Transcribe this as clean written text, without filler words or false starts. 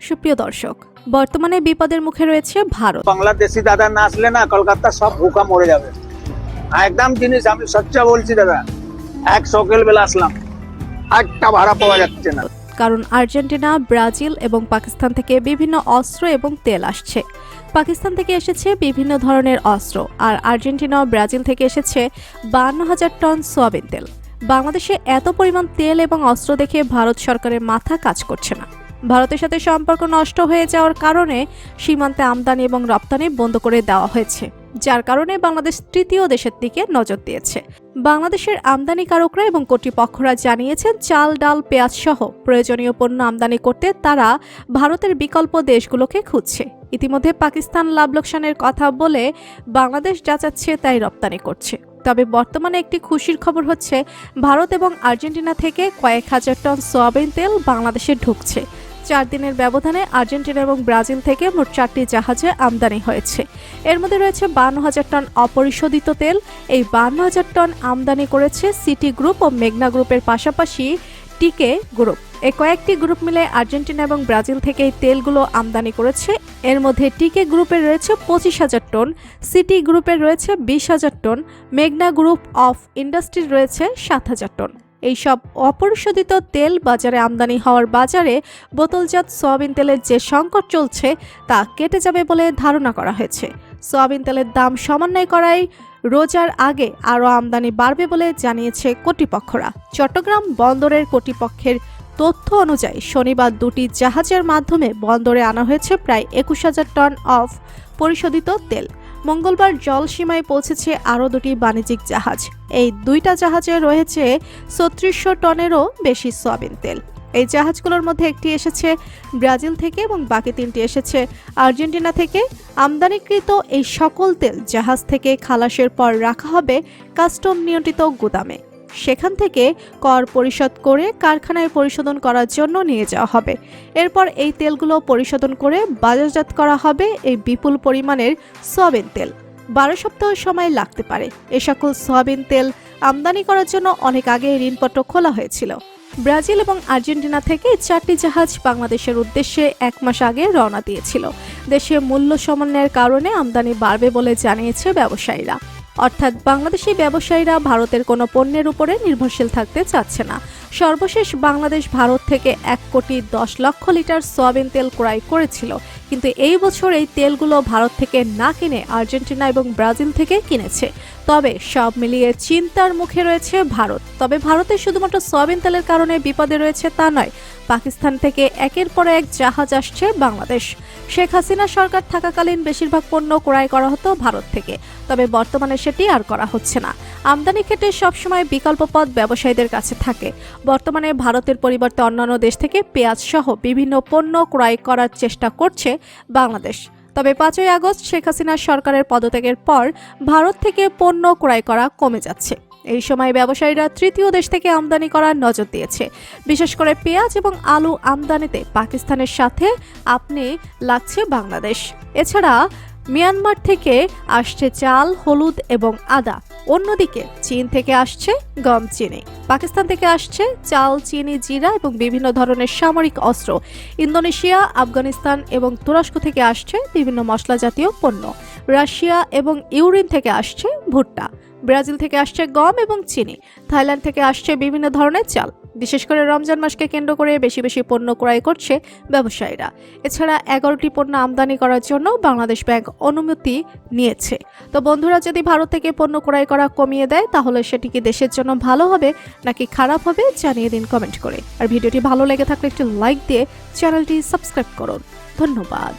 সুপ্রিয় দর্শক, বর্তমানে বিপদের মুখে রয়েছে ভারত। বাংলাদেশি দাদা না আসলে না কলকাতা সব ভুকা মরে যাবে একদম। জিনিস আমি সচ্চা বলছি দাদা, এক সকাল বেলা আসলাম, একটা ভাড়া পাওয়া যাচ্ছে না। কারণ আর্জেন্টিনা, ব্রাজিল এবং পাকিস্তান থেকে বিভিন্ন অস্ত্র এবং তেল আসছে। পাকিস্তান থেকে এসেছে বিভিন্ন ধরনের অস্ত্র, আর আর্জেন্টিনা ও ব্রাজিল থেকে এসেছে 52,000 টন সয়াবিন তেল। বাংলাদেশে এত পরিমাণ তেল এবং অস্ত্র দেখে ভারত সরকারের মাথা কাজ করছে না। ভারতের সাথে সম্পর্ক নষ্ট হয়ে যাওয়ার কারণে সীমান্তে আমদানি এবং রপ্তানি বন্ধ করে দেওয়া হয়েছে, যার কারণে বাংলাদেশ তৃতীয় দেশের দিকে নজর দিয়েছে। বাংলাদেশের আমদানিকারকরা এবং কর্তৃপক্ষরা জানিয়েছেন, চাল, ডাল, পেঁয়াজ সহ প্রয়োজনীয় পণ্য আমদানি করতে তারা ভারতের বিকল্প দেশগুলোকে খুঁজছে। ইতিমধ্যে পাকিস্তান লাভ লোকসানের কথা বলে বাংলাদেশ যা চাচ্ছে তাই রপ্তানি করছে। তবে বর্তমানে একটি খুশির খবর হচ্ছে, ভারত এবং আর্জেন্টিনা থেকে কয়েক হাজার টন সয়াবিন তেল বাংলাদেশে ঢুকছে। 4 দিনের ব্যবধানে আর্জেন্টিনা এবং ব্রাজিল থেকে মোট 4টি জাহাজে আমদানি হয়েছে। এর মধ্যে রয়েছে 52,000 টন অপরিশোধিত তেল। এই 52,000 টন আমদানি করেছে সিটি গ্রুপ ও মেঘনা গ্রুপের পাশাপাশি টিকে গ্রুপ। এই কয়েকটি গ্রুপ মিলে আর্জেন্টিনা এবং ব্রাজিল থেকে এই তেলগুলো আমদানি করেছে। এর মধ্যে টিকে গ্রুপের রয়েছে 25,000 টন, সিটি গ্রুপের রয়েছে 20,000 টন, মেঘনা গ্রুপ অফ ইন্ডাস্ট্রির রয়েছে 7,000 টন। এই সব অপরিশোধিত তেল বাজারে আমদানি হওয়ার বাজারে বোতলজাত সয়াবিন তেলের যে সংকট চলছে তা কেটে যাবে বলে ধারণা করা হয়েছে। সয়াবিন তেলের দাম সমন্বয় করায় রোজার আগে আরও আমদানি বাড়বে বলে জানিয়েছে কর্তৃপক্ষরা। চট্টগ্রাম বন্দরের কর্তৃপক্ষের তথ্য অনুযায়ী শনিবার 2টি জাহাজের মাধ্যমে বন্দরে আনা হয়েছে প্রায় 21,000 টন অফ পরিশোধিত তেল। মঙ্গলবার জলসীমায় পৌঁছেছে আরও 2টি বাণিজ্যিক জাহাজ। এই 2টা জাহাজে রয়েছে 3600 টনেরও বেশি সয়াবিন তেল। এই জাহাজগুলোর মধ্যে একটি এসেছে ব্রাজিল থেকে এবং বাকি 3টি এসেছে আর্জেন্টিনা থেকে। আমদানিকৃত এই সকল তেল জাহাজ থেকে খালাসের পর রাখা হবে কাস্টম নিয়ন্ত্রিত গুদামে। সেখান থেকে কর পরিশোধ করে কারখানায় পরিশোধন করার জন্য নিয়ে যাওয়া হবে। এরপর এই তেলগুলো পরিশোধন করে বাজারজাত করা হবে এই বিপুল পরিমাণের সয়াবিন তেল। 12 সপ্তাহ সময় লাগতে পারে। এ সকল সয়াবিন তেল আমদানি করার জন্য অনেক আগে ঋণপত্র খোলা হয়েছিল। ব্রাজিল এবং আর্জেন্টিনা থেকে 4টি জাহাজ বাংলাদেশের উদ্দেশ্যে 1 মাস আগে রওনা দিয়েছিল। দেশে মূল্য সমন্বয়ের কারণে আমদানি বাড়বে বলে জানিয়েছে ব্যবসায়ীরা। অর্থাৎ বাংলাদেশি ব্যবসায়ীরা ভারতের কোনো পণ্যের উপরে নির্ভরশীল থাকতে চাচ্ছে না। সর্বশেষ বাংলাদেশ ভারত থেকে 1,10,00,000 লিটার সয়াবিন তেল ক্রয় করেছিল, কিন্তু এই বছর এই তেলগুলো ভারত থেকে না কিনে আর্জেন্টিনা এবং ব্রাজিল থেকে কিনেছে। তবে সব মিলিয়ে চিন্তার মুখে রয়েছে ভারত। তবে ভারতের শুধুমাত্র সয়াবিন তেলের কারণে বিপদে রয়েছে তা নয়, পাকিস্তান থেকে একের পর এক জাহাজ আসছে বাংলাদেশ। শেখ হাসিনা সরকার থাকাকালীন বেশিরভাগ পণ্য ক্রয় করা হতো ভারত থেকে, তবে বর্তমানে সেটি আর করা হচ্ছে না। আমদানি ক্ষেত্রে সবসময় বিকল্প পথ ব্যবসায়ীদের কাছে থাকে। বর্তমানে ভারতের পরিবর্তে অন্যান্য দেশ থেকে পেঁয়াজ সহ বিভিন্ন পণ্য ক্রয় করার চেষ্টা করছে বাংলাদেশ। তবে 5ই আগস্ট শেখ হাসিনা সরকারের পদত্যাগের পর ভারত থেকে পণ্য ক্রয় করা কমে যাচ্ছে। এই সময় ব্যবসায়ীরা তৃতীয় দেশ থেকে আমদানি করার নজর দিয়েছে। বিশেষ করে পেঁয়াজ এবং আলু আমদানিতে পাকিস্তানের সাথে আপনি লাগছে বাংলাদেশ। এছাড়া মিয়ানমার থেকে আসছে চাল, হলুদ এবং আদা। অন্যদিকে চীন থেকে আসছে গম, চিনি। পাকিস্তান থেকে আসছে চাল, চিনি, জিরা এবং বিভিন্ন ধরনের সামরিক অস্ত্র। ইন্দোনেশিয়া, আফগানিস্তান এবং তুরস্ক থেকে আসছে বিভিন্ন মশলা জাতীয় পণ্য। রাশিয়া এবং ইউক্রেন থেকে আসছে ভুট্টা। ব্রাজিল থেকে আসছে গম এবং চিনি। থাইল্যান্ড থেকে আসছে বিভিন্ন ধরনের চাল। বিশেষ করে রমজান মাসকে কেন্দ্র করে বেশি বেশি পণ্য ক্রয় করছে ব্যবসায়ীরা। এছাড়া 11টি পণ্য আমদানি করার জন্য বাংলাদেশ ব্যাংক অনুমতি নিয়েছে। তো বন্ধুরা, যদি ভারত থেকে পণ্য ক্রয় করা কমিয়ে দেয় তাহলে সেটি কি দেশের জন্য ভালো হবে নাকি খারাপ হবে জানিয়ে দিন কমেন্ট করে। আর ভিডিওটি ভালো লেগে থাকলে একটি লাইক দিয়ে চ্যানেলটি সাবস্ক্রাইব করুন। ধন্যবাদ।